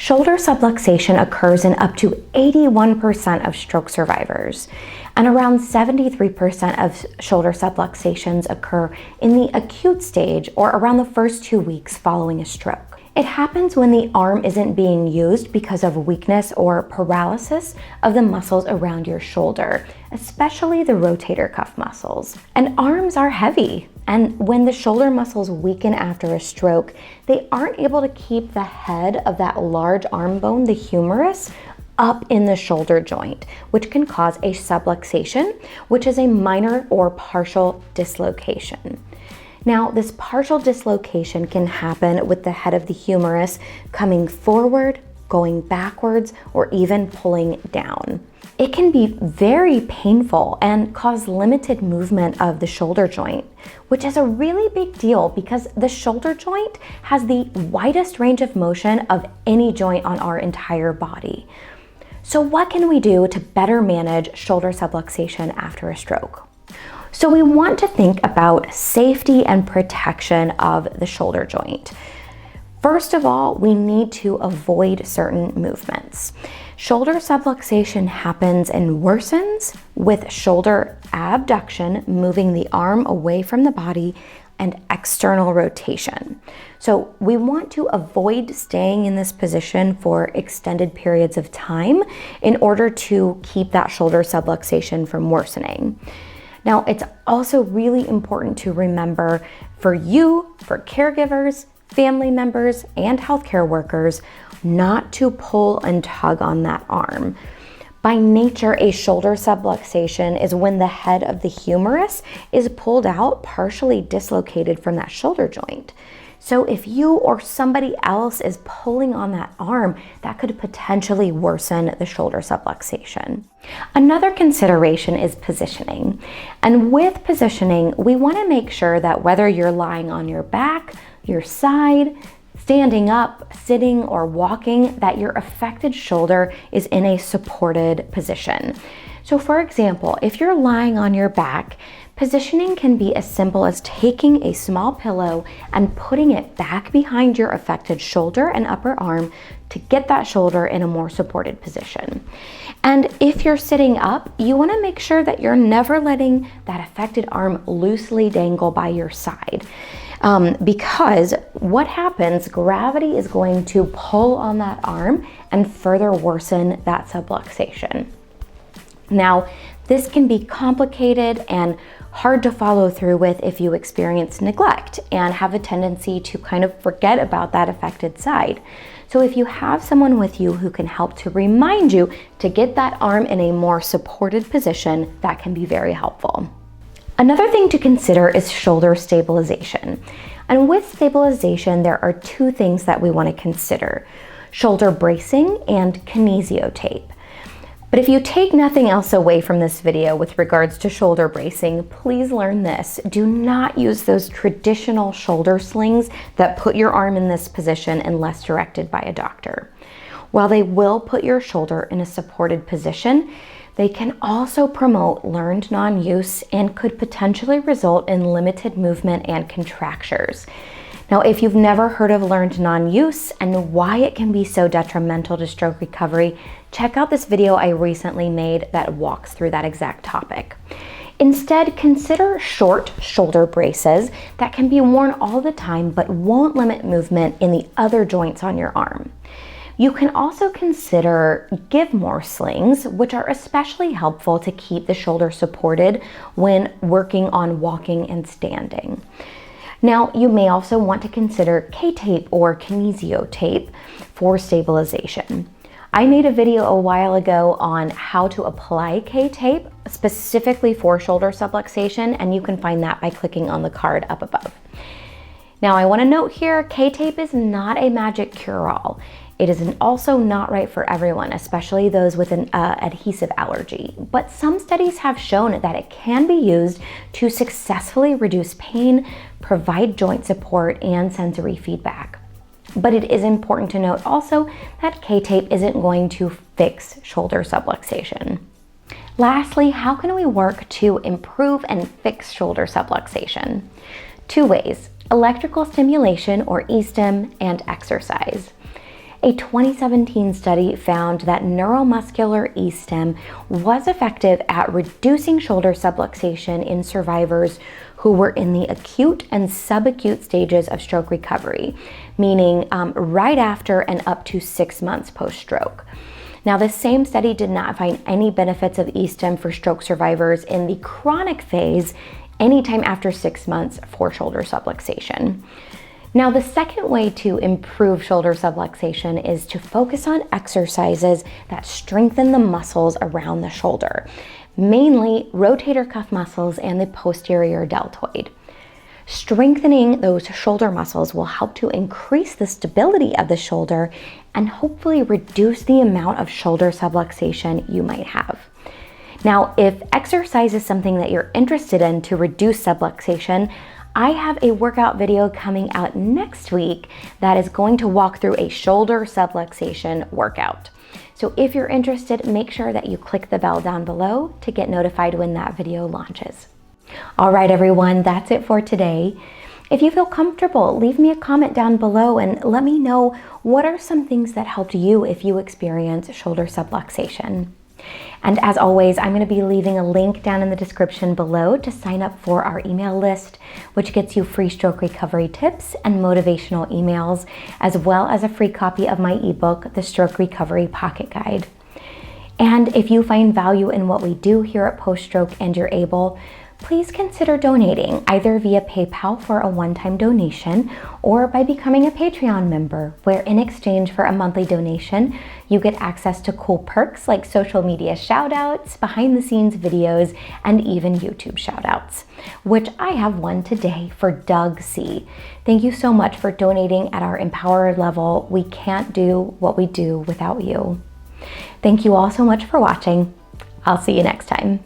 Shoulder subluxation occurs in up to 81% of stroke survivors, and around 73% of shoulder subluxations occur in the acute stage or around the first 2 weeks following a stroke. It happens when the arm isn't being used because of weakness or paralysis of the muscles around your shoulder, especially the rotator cuff muscles. And arms are heavy, and when the shoulder muscles weaken after a stroke, they aren't able to keep the head of that large arm bone, the humerus, up in the shoulder joint, which can cause a subluxation, which is a minor or partial dislocation. Now, this partial dislocation can happen with the head of the humerus coming forward, going backwards, or even pulling down. It can be very painful and cause limited movement of the shoulder joint, which is a really big deal because the shoulder joint has the widest range of motion of any joint on our entire body. So what can we do to better manage shoulder subluxation after a stroke? So we want to think about safety and protection of the shoulder joint. First of all, we need to avoid certain movements. Shoulder subluxation happens and worsens with shoulder abduction, moving the arm away from the body, and external rotation. So we want to avoid staying in this position for extended periods of time in order to keep that shoulder subluxation from worsening. Now, it's also really important to remember for you, for caregivers, family members, and healthcare workers, not to pull and tug on that arm. By nature, a shoulder subluxation is when the head of the humerus is pulled out, partially dislocated from that shoulder joint. So if you or somebody else is pulling on that arm, that could potentially worsen the shoulder subluxation. Another consideration is positioning. And with positioning, we want to make sure that whether you're lying on your back, your side, standing up, sitting, or walking, that your affected shoulder is in a supported position. So for example, if you're lying on your back, positioning can be as simple as taking a small pillow and putting it back behind your affected shoulder and upper arm to get that shoulder in a more supported position. And if you're sitting up, you want to make sure that you're never letting that affected arm loosely dangle by your side. Because what happens, gravity is going to pull on that arm and further worsen that subluxation. Now, this can be complicated and hard to follow through with if you experience neglect and have a tendency to kind of forget about that affected side. So if you have someone with you who can help to remind you to get that arm in a more supported position, that can be very helpful. Another thing to consider is shoulder stabilization. And with stabilization, there are two things that we want to consider: shoulder bracing and kinesio tape. But if you take nothing else away from this video with regards to shoulder bracing, please learn this. Do not use those traditional shoulder slings that put your arm in this position unless directed by a doctor. While they will put your shoulder in a supported position, they can also promote learned non-use and could potentially result in limited movement and contractures. Now, if you've never heard of learned non-use and why it can be so detrimental to stroke recovery, check out this video I recently made that walks through that exact topic. Instead, consider short shoulder braces that can be worn all the time but won't limit movement in the other joints on your arm. You can also consider give more slings, which are especially helpful to keep the shoulder supported when working on walking and standing. Now, you may also want to consider K-tape or kinesio tape for stabilization. I made a video a while ago on how to apply K-tape specifically for shoulder subluxation, and you can find that by clicking on the card up above. Now, I want to note here, K-tape is not a magic cure-all. It is also not right for everyone, especially those with an adhesive allergy. But some studies have shown that it can be used to successfully reduce pain, provide joint support, and sensory feedback. But it is important to note also that K-tape isn't going to fix shoulder subluxation. Lastly, how can we work to improve and fix shoulder subluxation? Two ways: electrical stimulation or E-Stim and exercise. A 2017 study found that neuromuscular E-Stim was effective at reducing shoulder subluxation in survivors who were in the acute and subacute stages of stroke recovery, meaning right after and up to 6 months post-stroke. Now, this same study did not find any benefits of E-Stim for stroke survivors in the chronic phase anytime after 6 months for shoulder subluxation. Now, the second way to improve shoulder subluxation is to focus on exercises that strengthen the muscles around the shoulder, mainly rotator cuff muscles and the posterior deltoid. Strengthening those shoulder muscles will help to increase the stability of the shoulder and hopefully reduce the amount of shoulder subluxation you might have. Now, if exercise is something that you're interested in to reduce subluxation, I have a workout video coming out next week that is going to walk through a shoulder subluxation workout. So if you're interested, make sure that you click the bell down below to get notified when that video launches. All right, everyone, that's it for today. If you feel comfortable, leave me a comment down below and let me know what are some things that helped you if you experience shoulder subluxation. And as always, I'm going to be leaving a link down in the description below to sign up for our email list, which gets you free stroke recovery tips and motivational emails, as well as a free copy of my ebook, The Stroke Recovery Pocket Guide. And if you find value in what we do here at Post Stroke and you're able, please consider donating either via PayPal for a one-time donation or by becoming a Patreon member, where in exchange for a monthly donation, you get access to cool perks like social media shoutouts, behind-the-scenes videos, and even YouTube shoutouts, which I have one today for Doug C. Thank you so much for donating at our empowered level. We can't do what we do without you. Thank you all so much for watching. I'll see you next time.